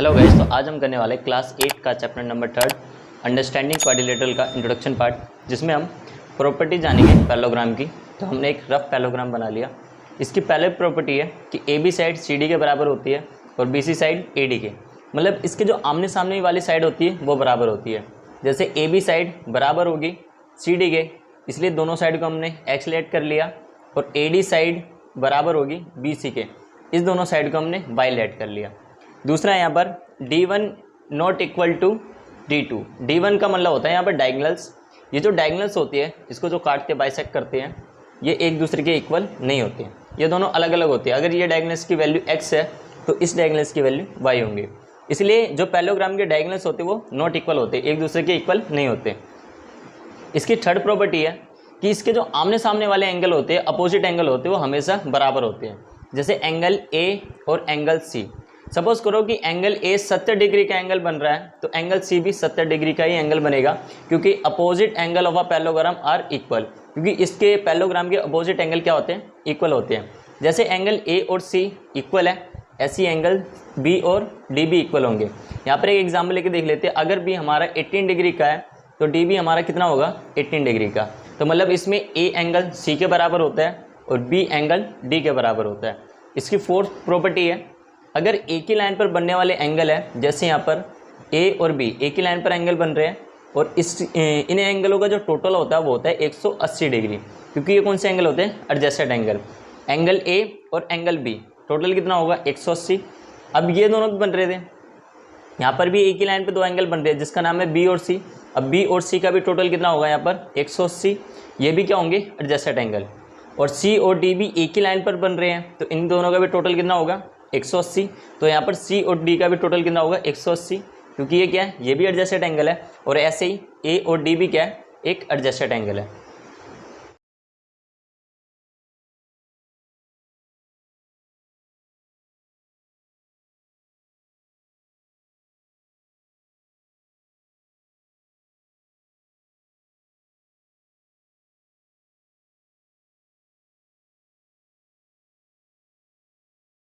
Hello guys, तो आज हम करने वाले क्लास 8 का चैप्टर नंबर 3 अंडरस्टैंडिंग क्वाड्रिलेटरल का इंट्रोडक्शन पार्ट, जिसमें हम प्रॉपर्टी जानेंगे पैरेललोग्राम की। तो हमने एक रफ पैरेललोग्राम बना लिया। इसकी पहले प्रॉपर्टी है कि A B side C D के बराबर होती है और B C side A D के, मतलब इसके जो आमने सामने वाली साइड होती है वो बराबर होती है। जैसे ए बी साइड बराबर होगी सी डी के, इसलिए दोनों साइड को हमने एक्स लेट कर लिया, और ए डी साइड बराबर होगी बी सी के, इस दोनों साइड को हमने वाई लेट कर लिया। दूसरा यहाँ पर D1 not equal to D2। D1 का मतलब होता है यहाँ पर डायगोनल्स। ये जो डायगोनल्स होती है, इसको जो काटते बाइसेक्ट करते हैं, ये एक दूसरे के इक्वल नहीं होते हैं, ये दोनों अलग अलग होते हैं। अगर ये डायगोनल्स की वैल्यू x है तो इस डायगोनल्स की वैल्यू y होंगी। इसलिए जो पैरेललोग्राम के डायगोनल्स होते हैं वो नॉट इक्वल होते हैं, एक दूसरे के इक्वल नहीं होते। इसकी थर्ड प्रॉपर्टी है कि इसके जो आमने सामने वाले एंगल होते हैं, अपोजिट एंगल होते हैं, वो हमेशा बराबर होते हैं। जैसे एंगल A और एंगल C, सपोज करो कि एंगल A 70 डिग्री का एंगल बन रहा है, तो एंगल C भी 70 डिग्री का ही एंगल बनेगा, क्योंकि opposite angle of a parallelogram are equal. क्योंकि इसके पैरेललोग्राम के अपोजिट एंगल क्या होते हैं? इक्वल होते हैं। जैसे एंगल A और C इक्वल है, ऐसी एंगल B और D भी इक्वल होंगे। यहाँ पर एक एग्जाम्पल लेके देख लेते हैं। अगर B हमारा 18 डिग्री का है तो D भी हमारा कितना होगा? 18 डिग्री का। तो मतलब इसमें A एंगल C के बराबर होता है और B एंगल D के बराबर होता है। इसकी फोर्थ प्रॉपर्टी है, अगर एक ही लाइन पर बनने वाले एंगल है, जैसे यहाँ पर A और B एक ही लाइन पर एंगल बन रहे हैं, और इन एंगलों का जो टोटल होता है वो होता है 180 डिग्री, क्योंकि ये कौन से एंगल होते हैं? Adjacent angle. एंगल A और एंगल B टोटल कितना होगा? 180। अब ये दोनों भी बन रहे थे, यहाँ पर भी एक ही लाइन पर दो एंगल बन रहे हैं जिसका नाम है B और C। अब B और C का भी टोटल कितना होगा? यहाँ पर 180। ये भी क्या होंगे? Adjacent angle. और C और D भी एक ही लाइन पर बन रहे हैं, तो इन दोनों का भी टोटल कितना होगा? 180। तो यहाँ पर C और D का भी टोटल कितना होगा? 180, क्योंकि ये क्या है? ये भी एडजेसेंट एंगल है, और ऐसे ही A और D भी क्या है? एक एडजेसेंट एंगल है।